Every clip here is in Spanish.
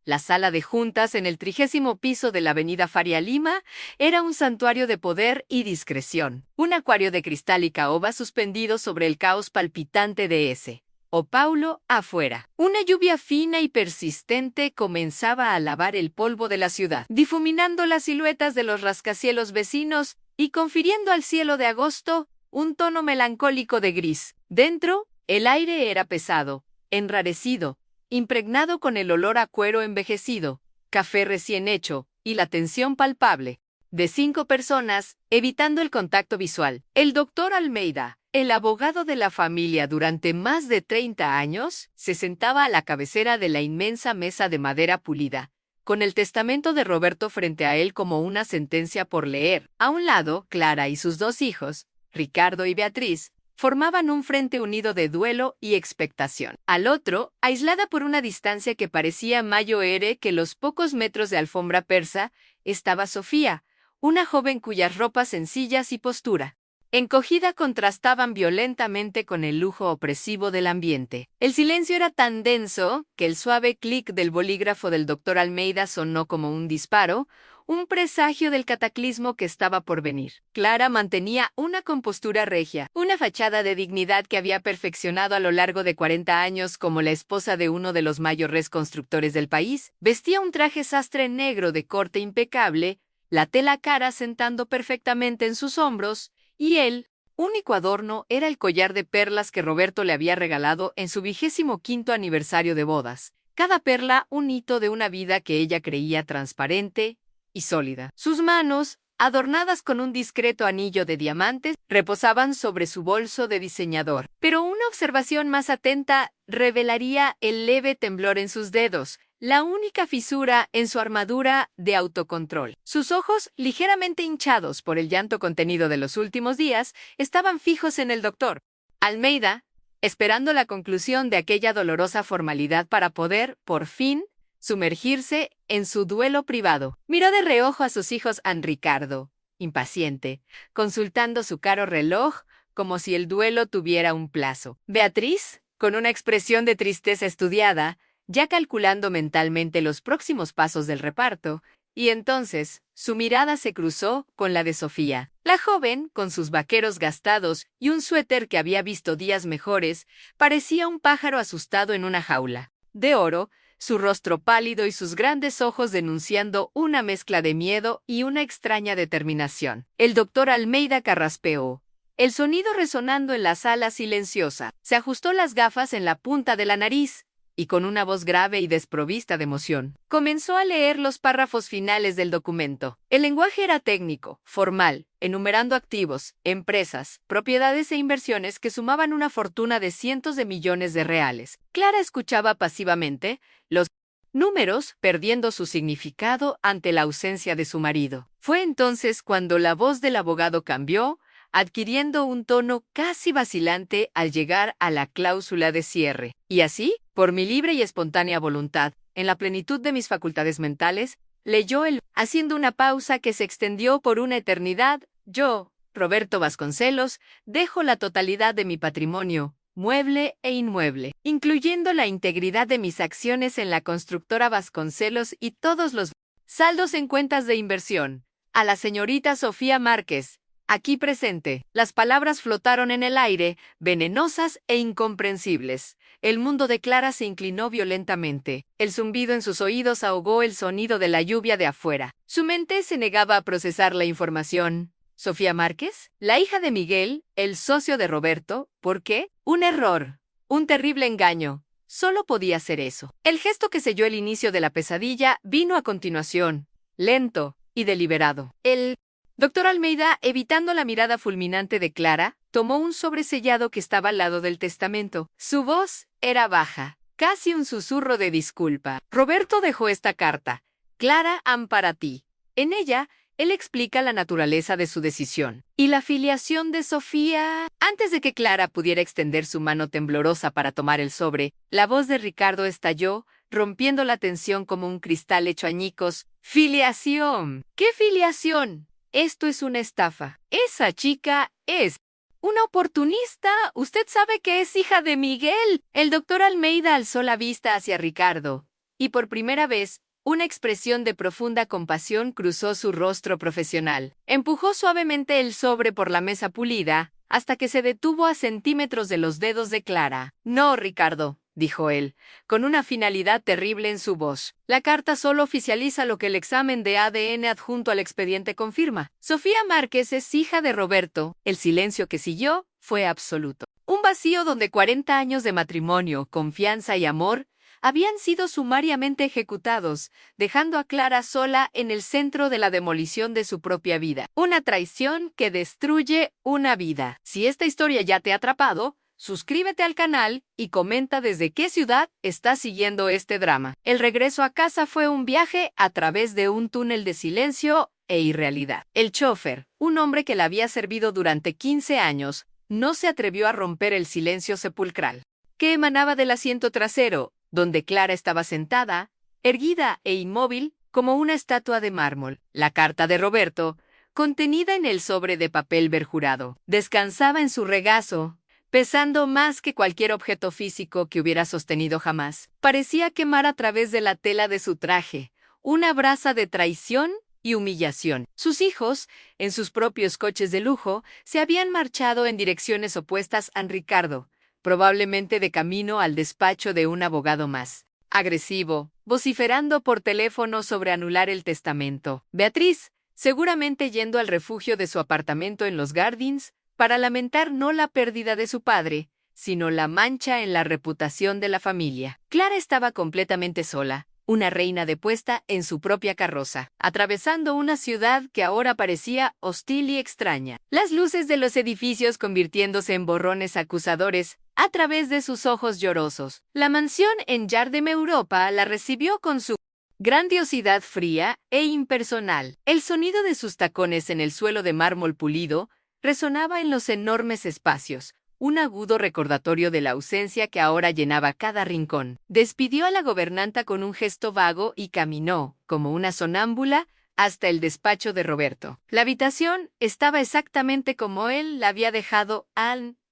La sala de juntas en el 30º piso de la avenida Faria Lima era un santuario de poder y discreción. Un acuario de cristal y caoba suspendido sobre el caos palpitante de ese. O Paulo afuera. Una lluvia fina y persistente comenzaba a lavar el polvo de la ciudad, difuminando las siluetas de los rascacielos vecinos y confiriendo al cielo de agosto un tono melancólico de gris. Dentro, el aire era pesado, enrarecido, impregnado con el olor a cuero envejecido, café recién hecho y la tensión palpable de 5 personas, evitando el contacto visual. El doctor Almeida, el abogado de la familia durante más de 30 años, se sentaba a la cabecera de la inmensa mesa de madera pulida, con el testamento de Roberto frente a él como una sentencia por leer. A un lado, Clara y sus 2 hijos, Ricardo y Beatriz, formaban un frente unido de duelo y expectación. Al otro, aislada por una distancia que parecía mayor que los pocos metros de alfombra persa, estaba Sofía, una joven cuyas ropas sencillas y postura encogida contrastaban violentamente con el lujo opresivo del ambiente. El silencio era tan denso que el suave clic del bolígrafo del doctor Almeida sonó como un disparo, un presagio del cataclismo que estaba por venir. Clara mantenía una compostura regia, una fachada de dignidad que había perfeccionado a lo largo de 40 años como la esposa de uno de los mayores constructores del país. Vestía un traje sastre negro de corte impecable, la tela cara sentando perfectamente en sus hombros, y el único adorno era el collar de perlas que Roberto le había regalado en su 25º aniversario de bodas. Cada perla un hito de una vida que ella creía transparente y sólida. Sus manos, adornadas con un discreto anillo de diamantes, reposaban sobre su bolso de diseñador. Pero una observación más atenta revelaría el leve temblor en sus dedos, la única fisura en su armadura de autocontrol. Sus ojos, ligeramente hinchados por el llanto contenido de los últimos días, estaban fijos en el doctor Almeida, esperando la conclusión de aquella dolorosa formalidad para poder, por fin, sumergirse en su duelo privado. Miró de reojo a sus hijos a Ricardo, impaciente, consultando su caro reloj como si el duelo tuviera un plazo. Beatriz, con una expresión de tristeza estudiada, ya calculando mentalmente los próximos pasos del reparto, y entonces su mirada se cruzó con la de Sofía. La joven, con sus vaqueros gastados y un suéter que había visto días mejores, parecía un pájaro asustado en una jaula de oro, su rostro pálido y sus grandes ojos denunciando una mezcla de miedo y una extraña determinación. El doctor Almeida carraspeó, el sonido resonando en la sala silenciosa. Se ajustó las gafas en la punta de la nariz, y con una voz grave y desprovista de emoción, comenzó a leer los párrafos finales del documento. El lenguaje era técnico, formal, enumerando activos, empresas, propiedades e inversiones que sumaban una fortuna de cientos de millones de reales. Clara escuchaba pasivamente, los números perdiendo su significado ante la ausencia de su marido. Fue entonces cuando la voz del abogado cambió, adquiriendo un tono casi vacilante al llegar a la cláusula de cierre. Y así, por mi libre y espontánea voluntad, en la plenitud de mis facultades mentales, leyó haciendo una pausa que se extendió por una eternidad. Yo, Roberto Vasconcelos, dejo la totalidad de mi patrimonio, mueble e inmueble, incluyendo la integridad de mis acciones en la constructora Vasconcelos y todos los saldos en cuentas de inversión, a la señorita Sofía Márquez, aquí presente. Las palabras flotaron en el aire, venenosas e incomprensibles. El mundo de Clara se inclinó violentamente. El zumbido en sus oídos ahogó el sonido de la lluvia de afuera. Su mente se negaba a procesar la información. ¿Sofía Márquez? ¿La hija de Miguel? ¿El socio de Roberto? ¿Por qué? Un error. Un terrible engaño. Solo podía ser eso. El gesto que selló el inicio de la pesadilla vino a continuación, lento y deliberado. El doctor Almeida, evitando la mirada fulminante de Clara, tomó un sobresellado que estaba al lado del testamento. Su voz era baja, casi un susurro de disculpa. Roberto dejó esta carta. Clara, para ti. En ella, él explica la naturaleza de su decisión y la filiación de Sofía. Antes de que Clara pudiera extender su mano temblorosa para tomar el sobre, la voz de Ricardo estalló, rompiendo la tensión como un cristal hecho añicos. ¡Filiación! ¿Qué filiación? Esto es una estafa. Esa chica es una oportunista. Usted sabe que es hija de Miguel. El doctor Almeida alzó la vista hacia Ricardo, y por primera vez, una expresión de profunda compasión cruzó su rostro profesional. Empujó suavemente el sobre por la mesa pulida, hasta que se detuvo a centímetros de los dedos de Clara. «No, Ricardo», dijo él, con una finalidad terrible en su voz. «La carta solo oficializa lo que el examen de ADN adjunto al expediente confirma. Sofía Márquez es hija de Roberto». El silencio que siguió fue absoluto. Un vacío donde 40 años de matrimonio, confianza y amor habían sido sumariamente ejecutados, dejando a Clara sola en el centro de la demolición de su propia vida. Una traición que destruye una vida. Si esta historia ya te ha atrapado, suscríbete al canal y comenta desde qué ciudad estás siguiendo este drama. El regreso a casa fue un viaje a través de un túnel de silencio e irrealidad. El chofer, un hombre que la había servido durante 15 años, no se atrevió a romper el silencio sepulcral que emanaba del asiento trasero, donde Clara estaba sentada, erguida e inmóvil como una estatua de mármol. La carta de Roberto, contenida en el sobre de papel berjurado, descansaba en su regazo, pesando más que cualquier objeto físico que hubiera sostenido jamás. Parecía quemar a través de la tela de su traje, una brasa de traición y humillación. Sus hijos, en sus propios coches de lujo, se habían marchado en direcciones opuestas a Ricardo, probablemente de camino al despacho de un abogado más agresivo, vociferando por teléfono sobre anular el testamento. Beatriz, seguramente yendo al refugio de su apartamento en los Gardens, para lamentar no la pérdida de su padre, sino la mancha en la reputación de la familia. Clara estaba completamente sola, una reina depuesta en su propia carroza, atravesando una ciudad que ahora parecía hostil y extraña. Las luces de los edificios convirtiéndose en borrones acusadores a través de sus ojos llorosos. La mansión en Yardem, Europa, la recibió con su grandiosidad fría e impersonal. El sonido de sus tacones en el suelo de mármol pulido resonaba en los enormes espacios, un agudo recordatorio de la ausencia que ahora llenaba cada rincón. Despidió a la gobernanta con un gesto vago y caminó, como una sonámbula, hasta el despacho de Roberto. La habitación estaba exactamente como él la había dejado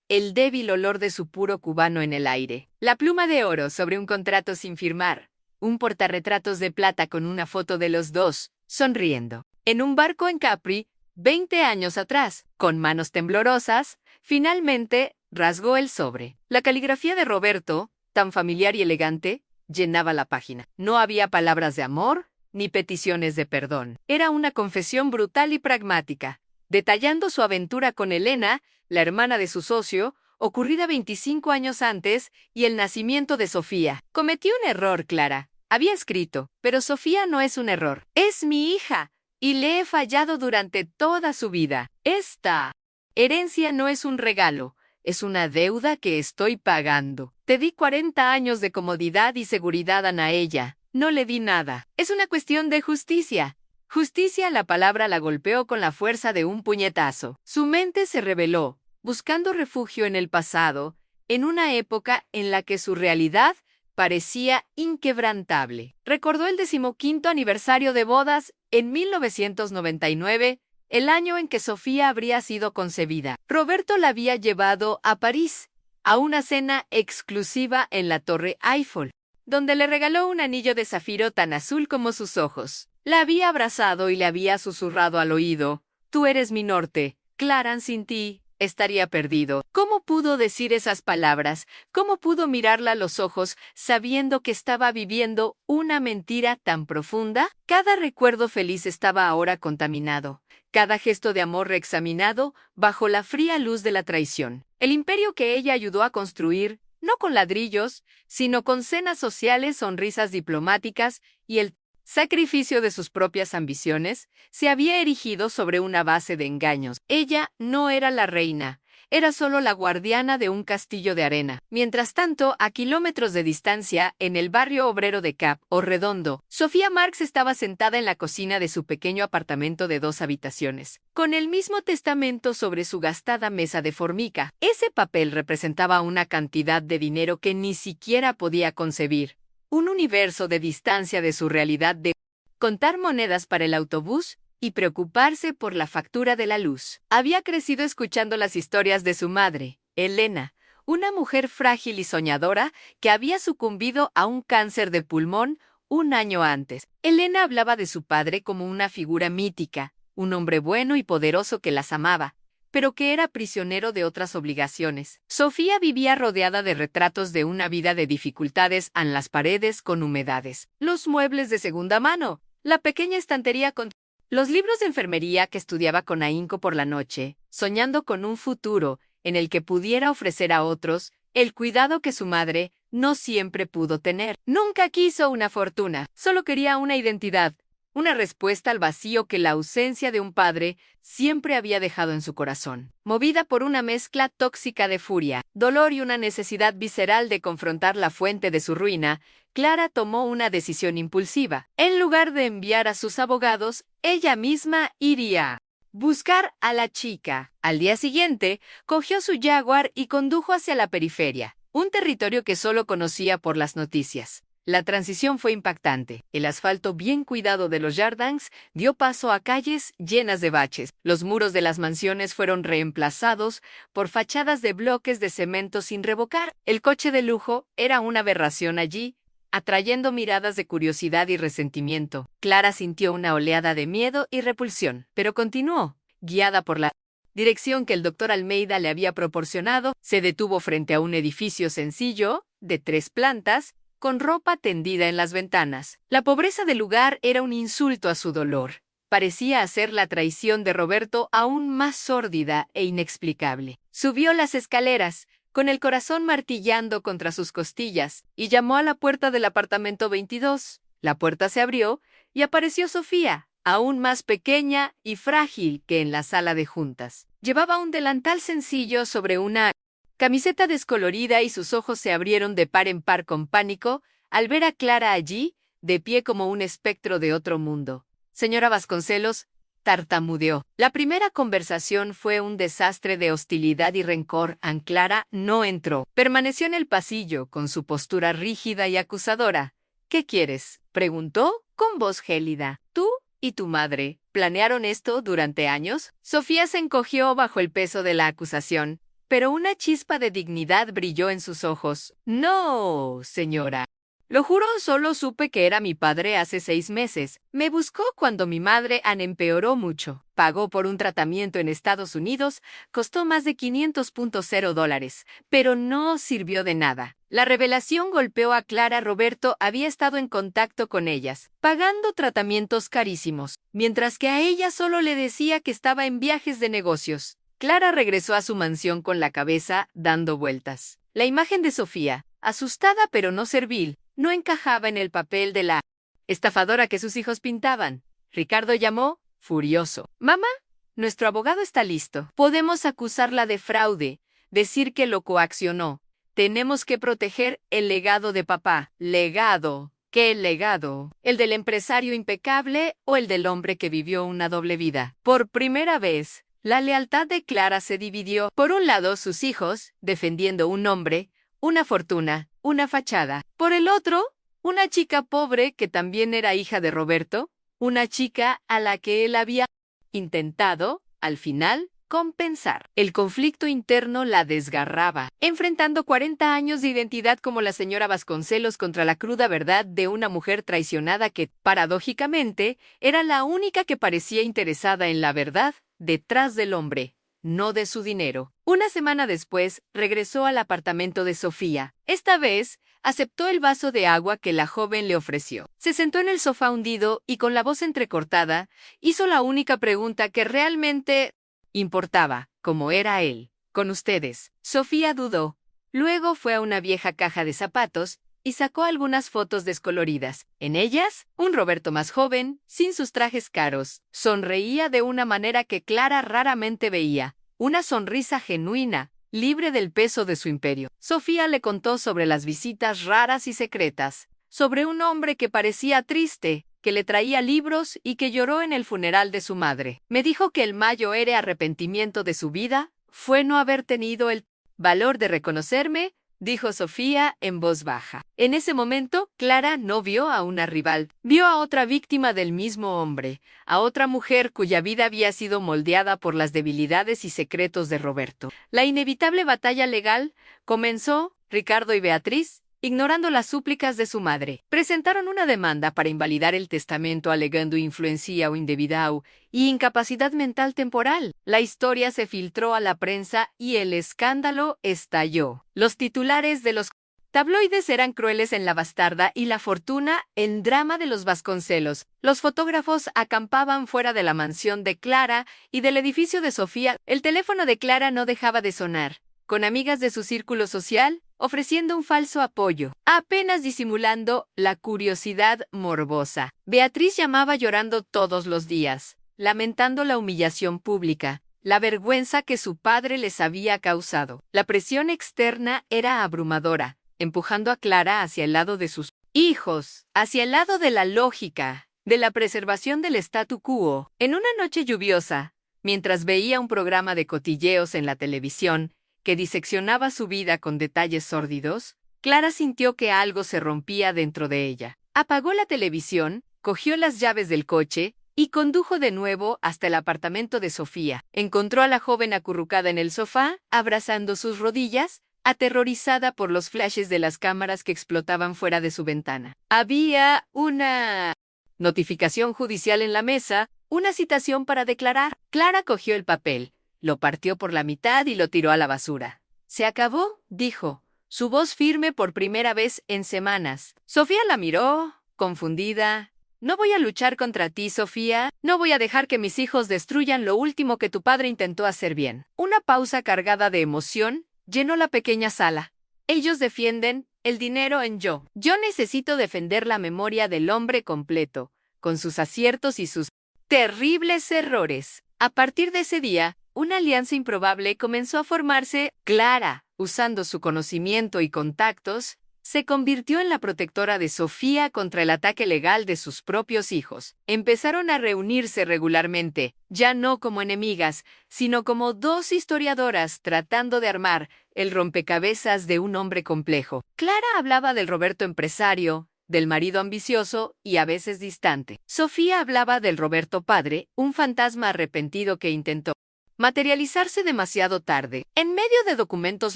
el débil olor de su puro cubano en el aire. La pluma de oro sobre un contrato sin firmar. Un portarretratos de plata con una foto de los dos, sonriendo. En un barco en Capri, 20 años atrás, con manos temblorosas, finalmente rasgó el sobre. La caligrafía de Roberto, tan familiar y elegante, llenaba la página. No había palabras de amor ni peticiones de perdón. Era una confesión brutal y pragmática, detallando su aventura con Elena, la hermana de su socio, ocurrida 25 años antes, y el nacimiento de Sofía. Cometí un error, Clara. Había escrito, pero Sofía no es un error. Es mi hija, y le he fallado durante toda su vida. Esta herencia no es un regalo, es una deuda que estoy pagando. Te di 40 años de comodidad y seguridad a Naella. No le di nada. Es una cuestión de justicia. Justicia, la palabra la golpeó con la fuerza de un puñetazo. Su mente se rebeló, buscando refugio en el pasado, en una época en la que su realidad parecía inquebrantable. Recordó el 15º aniversario de bodas en 1999, el año en que Sofía habría sido concebida. Roberto la había llevado a París, a una cena exclusiva en la Torre Eiffel, donde le regaló un anillo de zafiro tan azul como sus ojos. La había abrazado y le había susurrado al oído: «Tú eres mi norte, Clara, sin ti estaría perdido». ¿Cómo pudo decir esas palabras? ¿Cómo pudo mirarla a los ojos sabiendo que estaba viviendo una mentira tan profunda? Cada recuerdo feliz estaba ahora contaminado, cada gesto de amor reexaminado bajo la fría luz de la traición. El imperio que ella ayudó a construir, no con ladrillos, sino con cenas sociales, sonrisas diplomáticas y el sacrificio de sus propias ambiciones, se había erigido sobre una base de engaños. Ella no era la reina, era solo la guardiana de un castillo de arena. Mientras tanto, a kilómetros de distancia, en el barrio obrero de Cap o Redondo, Sofía Marx estaba sentada en la cocina de su pequeño apartamento de 2 habitaciones, con el mismo testamento sobre su gastada mesa de formica. Ese papel representaba una cantidad de dinero que ni siquiera podía concebir. Un universo de distancia de su realidad de contar monedas para el autobús y preocuparse por la factura de la luz. Había crecido escuchando las historias de su madre, Elena, una mujer frágil y soñadora que había sucumbido a un cáncer de pulmón un año antes. Elena hablaba de su padre como una figura mítica, un hombre bueno y poderoso que las amaba, pero que era prisionero de otras obligaciones. Sofía vivía rodeada de retratos de una vida de dificultades en las paredes con humedades, los muebles de segunda mano, la pequeña estantería con los libros de enfermería que estudiaba con ahínco por la noche, soñando con un futuro en el que pudiera ofrecer a otros el cuidado que su madre no siempre pudo tener. Nunca quiso una fortuna, solo quería una identidad, una respuesta al vacío que la ausencia de un padre siempre había dejado en su corazón. Movida por una mezcla tóxica de furia, dolor y una necesidad visceral de confrontar la fuente de su ruina, Clara tomó una decisión impulsiva. En lugar de enviar a sus abogados, ella misma iría a buscar a la chica. Al día siguiente, cogió su Jaguar y condujo hacia la periferia, un territorio que solo conocía por las noticias. La transición fue impactante. El asfalto bien cuidado de los Jardins dio paso a calles llenas de baches. Los muros de las mansiones fueron reemplazados por fachadas de bloques de cemento sin revocar. El coche de lujo era una aberración allí, atrayendo miradas de curiosidad y resentimiento. Clara sintió una oleada de miedo y repulsión, pero continuó, guiada por la dirección que el doctor Almeida le había proporcionado. Se detuvo frente a un edificio sencillo, de 3 plantas, con ropa tendida en las ventanas. La pobreza del lugar era un insulto a su dolor. Parecía hacer la traición de Roberto aún más sórdida e inexplicable. Subió las escaleras, con el corazón martillando contra sus costillas, y llamó a la puerta del apartamento 22. La puerta se abrió y apareció Sofía, aún más pequeña y frágil que en la sala de juntas. Llevaba un delantal sencillo sobre una camiseta descolorida y sus ojos se abrieron de par en par con pánico al ver a Clara allí, de pie como un espectro de otro mundo. Señora Vasconcelos, tartamudeó. La primera conversación fue un desastre de hostilidad y rencor. Clara no entró. Permaneció en el pasillo, con su postura rígida y acusadora. ¿Qué quieres?, preguntó, con voz gélida. ¿Tú y tu madre planearon esto durante años? Sofía se encogió bajo el peso de la acusación, pero una chispa de dignidad brilló en sus ojos. No, señora. Lo juro, solo supe que era mi padre hace 6 meses. Me buscó cuando mi madre empeoró mucho. Pagó por un tratamiento en Estados Unidos, costó más de $500.0, pero no sirvió de nada. La revelación golpeó a Clara. Roberto había estado en contacto con ellas, pagando tratamientos carísimos, mientras que a ella solo le decía que estaba en viajes de negocios. Clara regresó a su mansión con la cabeza dando vueltas. La imagen de Sofía, asustada pero no servil, no encajaba en el papel de la estafadora que sus hijos pintaban. Ricardo llamó, furioso. «Mamá, nuestro abogado está listo. Podemos acusarla de fraude, decir que lo coaccionó. Tenemos que proteger el legado de papá». «¿Legado? ¿Qué legado? ¿El del empresario impecable o el del hombre que vivió una doble vida?» Por primera vez, la lealtad de Clara se dividió. Por un lado, sus hijos, defendiendo un hombre, una fortuna, una fachada. Por el otro, una chica pobre que también era hija de Roberto, una chica a la que él había intentado, al final, compensar. El conflicto interno la desgarraba, enfrentando 40 años de identidad como la señora Vasconcelos contra la cruda verdad de una mujer traicionada que, paradójicamente, era la única que parecía interesada en la verdad detrás del hombre, no de su dinero. Una semana después, regresó al apartamento de Sofía. Esta vez, aceptó el vaso de agua que la joven le ofreció. Se sentó en el sofá hundido y con la voz entrecortada, hizo la única pregunta que realmente importaba, ¿cómo era él? «Con ustedes». Sofía dudó. Luego fue a una vieja caja de zapatos y sacó algunas fotos descoloridas. En ellas, un Roberto más joven, sin sus trajes caros, sonreía de una manera que Clara raramente veía, una sonrisa genuina, libre del peso de su imperio. Sofía le contó sobre las visitas raras y secretas, sobre un hombre que parecía triste, que le traía libros y que lloró en el funeral de su madre. Me dijo que el mayor arrepentimiento de su vida fue no haber tenido el valor de reconocerme, dijo Sofía en voz baja. En ese momento, Clara no vio a una rival, vio a otra víctima del mismo hombre, a otra mujer cuya vida había sido moldeada por las debilidades y secretos de Roberto. La inevitable batalla legal comenzó. Ricardo y Beatriz ignorando las súplicas de su madre. Presentaron una demanda para invalidar el testamento alegando influencia o indevidao y incapacidad mental temporal. La historia se filtró a la prensa y el escándalo estalló. Los titulares de los tabloides eran crueles en La Bastarda y La Fortuna en Drama de los Vasconcelos. Los fotógrafos acampaban fuera de la mansión de Clara y del edificio de Sofía. El teléfono de Clara no dejaba de sonar, con amigas de su círculo social, ofreciendo un falso apoyo, apenas disimulando la curiosidad morbosa. Beatriz llamaba llorando todos los días, lamentando la humillación pública, la vergüenza que su padre les había causado. La presión externa era abrumadora, empujando a Clara hacia el lado de sus hijos, hacia el lado de la lógica, de la preservación del statu quo. En una noche lluviosa, mientras veía un programa de cotilleos en la televisión que diseccionaba su vida con detalles sórdidos, Clara sintió que algo se rompía dentro de ella. Apagó la televisión, cogió las llaves del coche y condujo de nuevo hasta el apartamento de Sofía. Encontró a la joven acurrucada en el sofá, abrazando sus rodillas, aterrorizada por los flashes de las cámaras que explotaban fuera de su ventana. Había una notificación judicial en la mesa, una citación para declarar. Clara cogió el papel, lo partió por la mitad y lo tiró a la basura. «¿Se acabó?», dijo, su voz firme por primera vez en semanas. Sofía la miró, confundida. «No voy a luchar contra ti, Sofía. No voy a dejar que mis hijos destruyan lo último que tu padre intentó hacer bien». Una pausa cargada de emoción llenó la pequeña sala. «Ellos defienden el dinero en yo. Yo necesito defender la memoria del hombre completo, con sus aciertos y sus terribles errores». A partir de ese día, una alianza improbable comenzó a formarse. Clara, usando su conocimiento y contactos, se convirtió en la protectora de Sofía contra el ataque legal de sus propios hijos. Empezaron a reunirse regularmente, ya no como enemigas, sino como dos historiadoras tratando de armar el rompecabezas de un hombre complejo. Clara hablaba del Roberto empresario, del marido ambicioso y a veces distante. Sofía hablaba del Roberto padre, un fantasma arrepentido que intentó materializarse demasiado tarde. En medio de documentos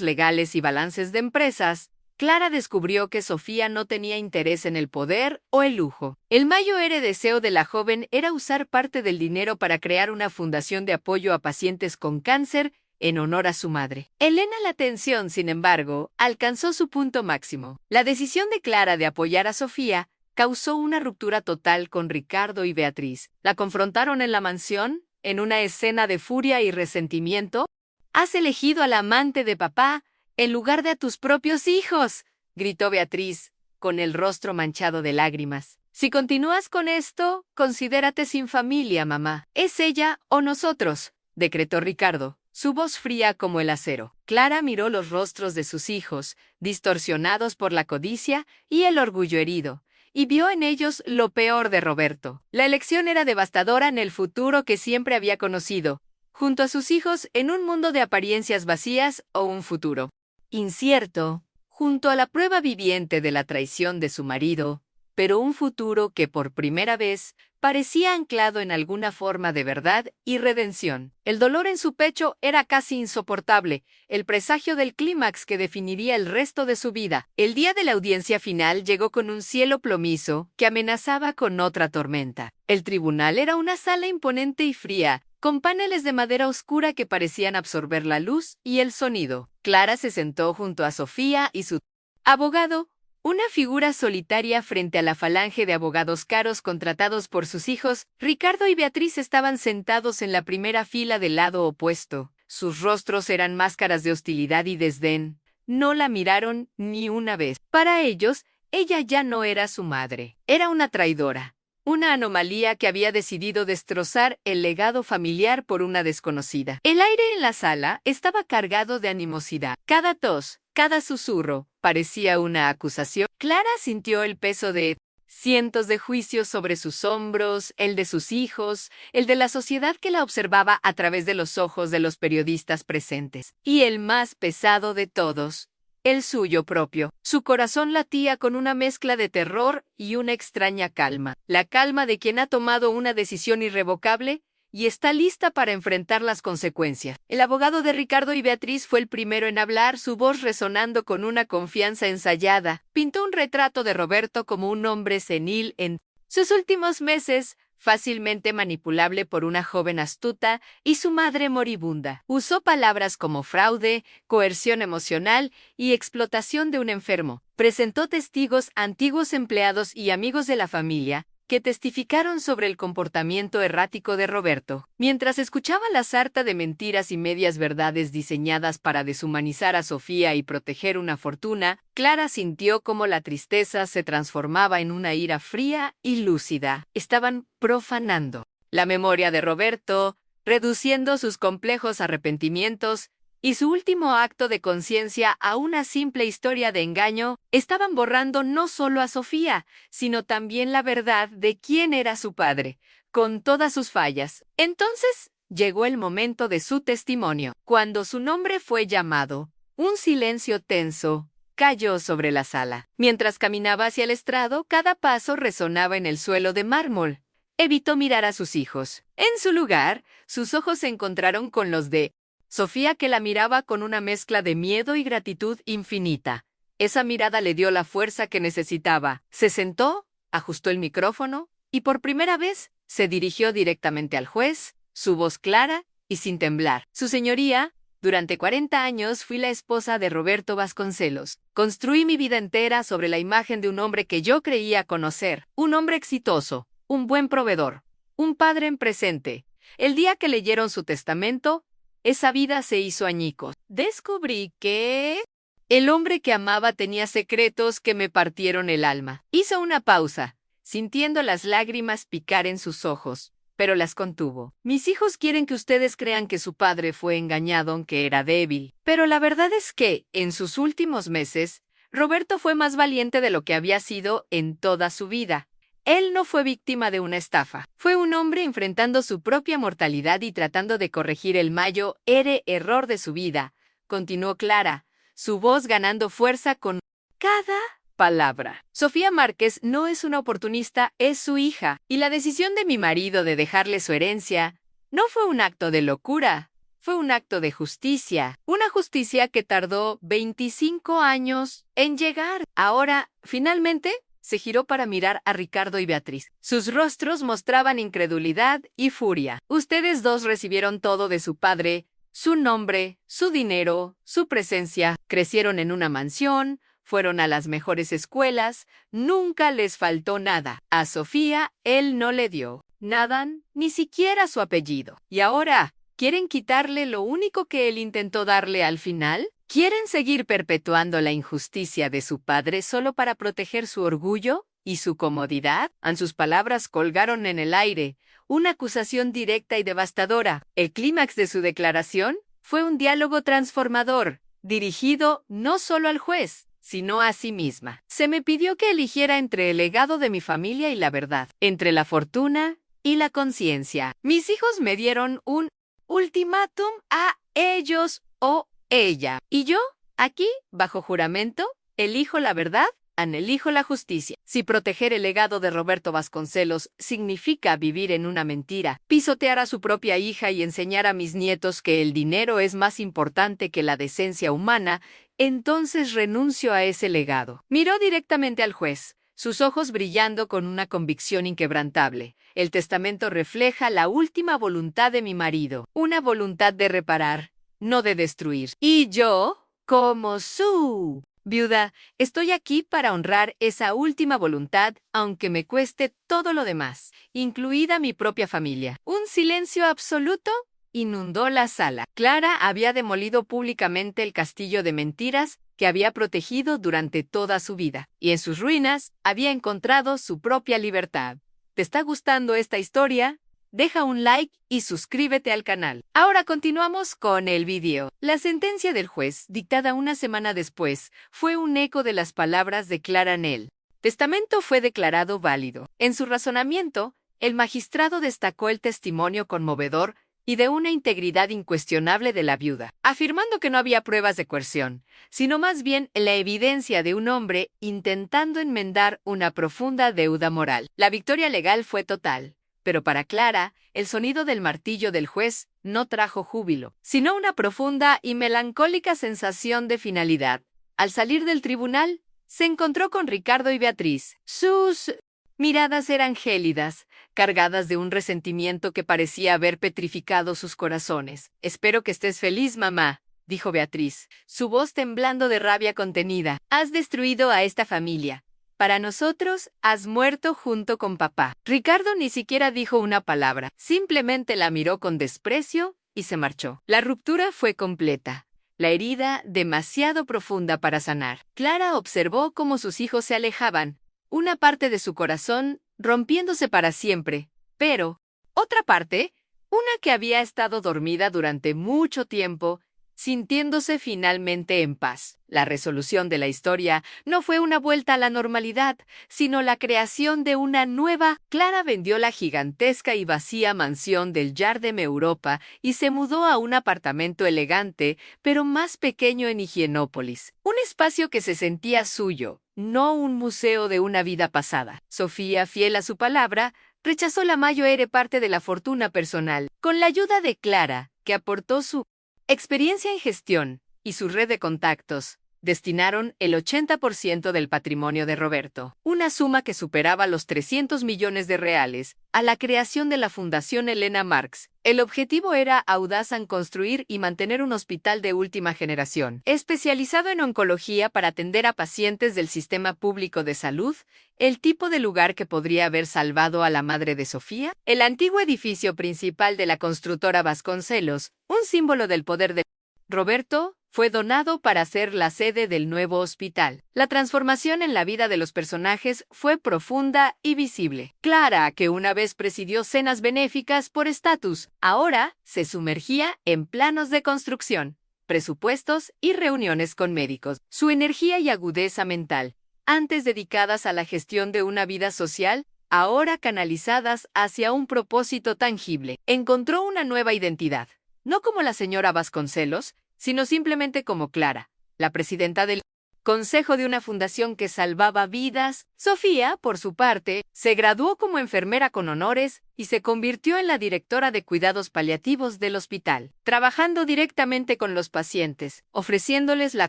legales y balances de empresas, Clara descubrió que Sofía no tenía interés en el poder o el lujo. El mayor deseo de la joven era usar parte del dinero para crear una fundación de apoyo a pacientes con cáncer en honor a su madre. Elena la tensión, sin embargo, alcanzó su punto máximo. La decisión de Clara de apoyar a Sofía causó una ruptura total con Ricardo y Beatriz. La confrontaron en la mansión, en una escena de furia y resentimiento. «Has elegido al amante de papá en lugar de a tus propios hijos», gritó Beatriz, con el rostro manchado de lágrimas. «Si continúas con esto, considérate sin familia, mamá. Es ella o nosotros», decretó Ricardo, su voz fría como el acero. Clara miró los rostros de sus hijos, distorsionados por la codicia y el orgullo herido, y vio en ellos lo peor de Roberto. La elección era devastadora en el futuro que siempre había conocido, junto a sus hijos en un mundo de apariencias vacías o un futuro incierto, junto a la prueba viviente de la traición de su marido, pero un futuro que por primera vez parecía anclado en alguna forma de verdad y redención. El dolor en su pecho era casi insoportable, el presagio del clímax que definiría el resto de su vida. El día de la audiencia final llegó con un cielo plomizo que amenazaba con otra tormenta. El tribunal era una sala imponente y fría, con paneles de madera oscura que parecían absorber la luz y el sonido. Clara se sentó junto a Sofía y su abogado, una figura solitaria frente a la falange de abogados caros contratados por sus hijos. Ricardo y Beatriz estaban sentados en la primera fila del lado opuesto. Sus rostros eran máscaras de hostilidad y desdén. No la miraron ni una vez. Para ellos, ella ya no era su madre. Era una traidora. Una anomalía que había decidido destrozar el legado familiar por una desconocida. El aire en la sala estaba cargado de animosidad. Cada tos, cada susurro, parecía una acusación. Clara sintió el peso de cientos de juicios sobre sus hombros, el de sus hijos, el de la sociedad que la observaba a través de los ojos de los periodistas presentes. Y el más pesado de todos, el suyo propio. Su corazón latía con una mezcla de terror y una extraña calma. La calma de quien ha tomado una decisión irrevocable y está lista para enfrentar las consecuencias. El abogado de Ricardo y Beatriz fue el primero en hablar, su voz resonando con una confianza ensayada. Pintó un retrato de Roberto como un hombre senil en sus últimos meses, fácilmente manipulable por una joven astuta y su madre moribunda. Usó palabras como fraude, coerción emocional y explotación de un enfermo. Presentó testigos, antiguos empleados y amigos de la familia, que testificaron sobre el comportamiento errático de Roberto. Mientras escuchaba la sarta de mentiras y medias verdades diseñadas para deshumanizar a Sofía y proteger una fortuna, Clara sintió cómo la tristeza se transformaba en una ira fría y lúcida. Estaban profanando la memoria de Roberto, reduciendo sus complejos arrepentimientos y su último acto de conciencia a una simple historia de engaño. Estaban borrando no solo a Sofía, sino también la verdad de quién era su padre, con todas sus fallas. Entonces, llegó el momento de su testimonio. Cuando su nombre fue llamado, un silencio tenso cayó sobre la sala. Mientras caminaba hacia el estrado, cada paso resonaba en el suelo de mármol. Evitó mirar a sus hijos. En su lugar, sus ojos se encontraron con los de Sofía, que la miraba con una mezcla de miedo y gratitud infinita. Esa mirada le dio la fuerza que necesitaba. Se sentó, ajustó el micrófono y por primera vez se dirigió directamente al juez, su voz clara y sin temblar. Su señoría, durante 40 años fui la esposa de Roberto Vasconcelos. Construí mi vida entera sobre la imagen de un hombre que yo creía conocer. Un hombre exitoso, un buen proveedor, un padre en presente. El día que leyeron su testamento, esa vida se hizo añicos. Descubrí que el hombre que amaba tenía secretos que me partieron el alma. Hizo una pausa, sintiendo las lágrimas picar en sus ojos, pero las contuvo. Mis hijos quieren que ustedes crean que su padre fue engañado aunque era débil. Pero la verdad es que, en sus últimos meses, Roberto fue más valiente de lo que había sido en toda su vida. Él no fue víctima de una estafa. Fue un hombre enfrentando su propia mortalidad y tratando de corregir el mayor error de su vida. Continuó Clara, su voz ganando fuerza con cada palabra. Sofía Márquez no es una oportunista, es su hija. Y la decisión de mi marido de dejarle su herencia no fue un acto de locura. Fue un acto de justicia. Una justicia que tardó 25 años en llegar. Ahora, finalmente, se giró para mirar a Ricardo y Beatriz. Sus rostros mostraban incredulidad y furia. Ustedes dos recibieron todo de su padre, su nombre, su dinero, su presencia. Crecieron en una mansión, fueron a las mejores escuelas, nunca les faltó nada. A Sofía, él no le dio nada, ni siquiera su apellido. Y ahora, ¿quieren quitarle lo único que él intentó darle al final? ¿Quieren seguir perpetuando la injusticia de su padre solo para proteger su orgullo y su comodidad? Sus palabras colgaron en el aire, una acusación directa y devastadora. El clímax de su declaración fue un diálogo transformador, dirigido no solo al juez, sino a sí misma. Se me pidió que eligiera entre el legado de mi familia y la verdad, entre la fortuna y la conciencia. Mis hijos me dieron un ultimátum a ellos o ella. Y yo, aquí, bajo juramento, elijo la verdad, elijo la justicia. Si proteger el legado de Roberto Vasconcelos significa vivir en una mentira, pisotear a su propia hija y enseñar a mis nietos que el dinero es más importante que la decencia humana, entonces renuncio a ese legado. Miró directamente al juez, sus ojos brillando con una convicción inquebrantable. El testamento refleja la última voluntad de mi marido, una voluntad de reparar, no de destruir. Y yo, como su viuda, estoy aquí para honrar esa última voluntad, aunque me cueste todo lo demás, incluida mi propia familia. Un silencio absoluto inundó la sala. Clara había demolido públicamente el castillo de mentiras que había protegido durante toda su vida, y en sus ruinas había encontrado su propia libertad. ¿Te está gustando esta historia? Deja un like y suscríbete al canal. Ahora continuamos con el vídeo. La sentencia del juez, dictada una semana después, fue un eco de las palabras de Clara Nell. Testamento fue declarado válido. En su razonamiento, el magistrado destacó el testimonio conmovedor y de una integridad incuestionable de la viuda, afirmando que no había pruebas de coerción, sino más bien la evidencia de un hombre intentando enmendar una profunda deuda moral. La victoria legal fue total. Pero para Clara, el sonido del martillo del juez no trajo júbilo, sino una profunda y melancólica sensación de finalidad. Al salir del tribunal, se encontró con Ricardo y Beatriz. Sus miradas eran gélidas, cargadas de un resentimiento que parecía haber petrificado sus corazones. «Espero que estés feliz, mamá», dijo Beatriz, su voz temblando de rabia contenida. «Has destruido a esta familia. Para nosotros, has muerto junto con papá». Ricardo ni siquiera dijo una palabra, simplemente la miró con desprecio y se marchó. La ruptura fue completa, la herida demasiado profunda para sanar. Clara observó cómo sus hijos se alejaban, una parte de su corazón rompiéndose para siempre, pero otra parte, una que había estado dormida durante mucho tiempo, sintiéndose finalmente en paz. La resolución de la historia no fue una vuelta a la normalidad, sino la creación de una nueva. Clara vendió la gigantesca y vacía mansión del Jardem Europa y se mudó a un apartamento elegante, pero más pequeño en Higienópolis. Un espacio que se sentía suyo, no un museo de una vida pasada. Sofía, fiel a su palabra, rechazó la mayor parte de la fortuna personal. Con la ayuda de Clara, que aportó su experiencia en gestión y su red de contactos, destinaron el 80% del patrimonio de Roberto, una suma que superaba los 300 millones de reales, a la creación de la Fundación Elena Marx. El objetivo era audaz en construir y mantener un hospital de última generación, especializado en oncología para atender a pacientes del sistema público de salud, el tipo de lugar que podría haber salvado a la madre de Sofía. El antiguo edificio principal de la constructora Vasconcelos, un símbolo del poder de Roberto, fue donado para ser la sede del nuevo hospital. La transformación en la vida de los personajes fue profunda y visible. Clara, que una vez presidió cenas benéficas por estatus, ahora se sumergía en planos de construcción, presupuestos y reuniones con médicos. Su energía y agudeza mental, antes dedicadas a la gestión de una vida social, ahora canalizadas hacia un propósito tangible, encontró una nueva identidad. No como la señora Vasconcelos, sino simplemente como Clara, la presidenta del consejo de una fundación que salvaba vidas. Sofía, por su parte, se graduó como enfermera con honores y se convirtió en la directora de cuidados paliativos del hospital, trabajando directamente con los pacientes, ofreciéndoles la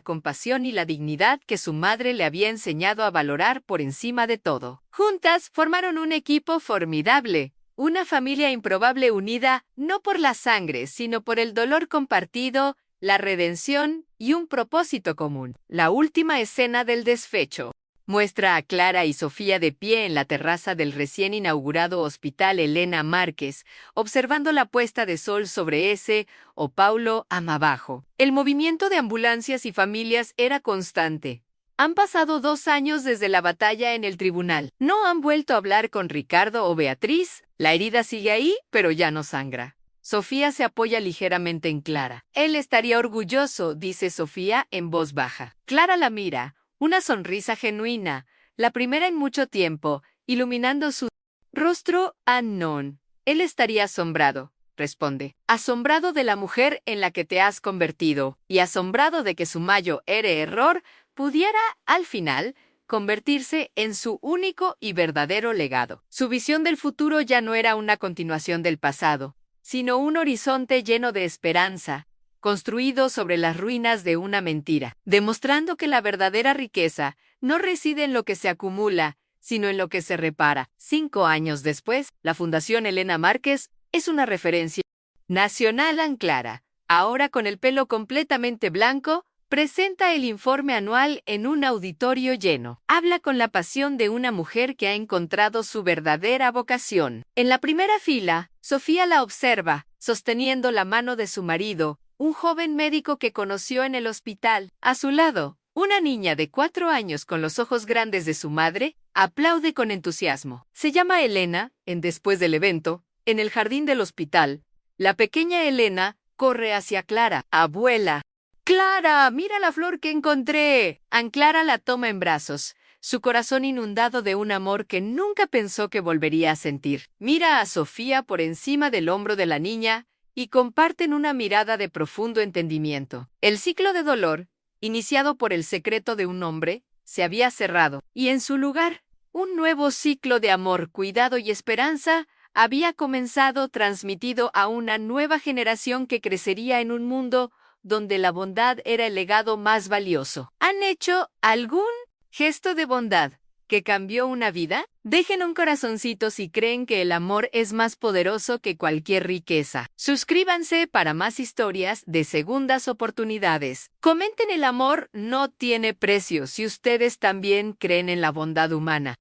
compasión y la dignidad que su madre le había enseñado a valorar por encima de todo. Juntas formaron un equipo formidable, una familia improbable unida no por la sangre, sino por el dolor compartido, la redención y un propósito común. La última escena del desfecho muestra a Clara y Sofía de pie en la terraza del recién inaugurado Hospital Elena Márquez, observando la puesta de sol sobre ese o Paulo Amabajo. El movimiento de ambulancias y familias era constante. Han pasado 2 años desde la batalla en el tribunal. No han vuelto a hablar con Ricardo o Beatriz. La herida sigue ahí, pero ya no sangra. Sofía se apoya ligeramente en Clara. Él estaría orgulloso, dice Sofía en voz baja. Clara la mira, una sonrisa genuina, la primera en mucho tiempo, iluminando su rostro. No. Él estaría asombrado, responde. Asombrado de la mujer en la que te has convertido, y asombrado de que su mayor error pudiera, al final, convertirse en su único y verdadero legado. Su visión del futuro ya no era una continuación del pasado, sino un horizonte lleno de esperanza, construido sobre las ruinas de una mentira, demostrando que la verdadera riqueza no reside en lo que se acumula, sino en lo que se repara. 5 años después, la Fundación Elena Márquez es una referencia nacional. Clara, ahora con el pelo completamente blanco, presenta el informe anual en un auditorio lleno. Habla con la pasión de una mujer que ha encontrado su verdadera vocación. En la primera fila, Sofía la observa, sosteniendo la mano de su marido, un joven médico que conoció en el hospital. A su lado, una niña de 4 años con los ojos grandes de su madre, aplaude con entusiasmo. Se llama Elena. Después del evento, en el jardín del hospital, la pequeña Elena corre hacia Clara. «Abuela, ¡Clara! ¡Mira la flor que encontré!». Clara la toma en brazos, su corazón inundado de un amor que nunca pensó que volvería a sentir. Mira a Sofía por encima del hombro de la niña y comparten una mirada de profundo entendimiento. El ciclo de dolor, iniciado por el secreto de un hombre, se había cerrado, y en su lugar, un nuevo ciclo de amor, cuidado y esperanza había comenzado, transmitido a una nueva generación que crecería en un mundo donde la bondad era el legado más valioso. ¿Han hecho algún gesto de bondad que cambió una vida? Dejen un corazoncito si creen que el amor es más poderoso que cualquier riqueza. Suscríbanse para más historias de segundas oportunidades. Comenten: el amor no tiene precio si ustedes también creen en la bondad humana.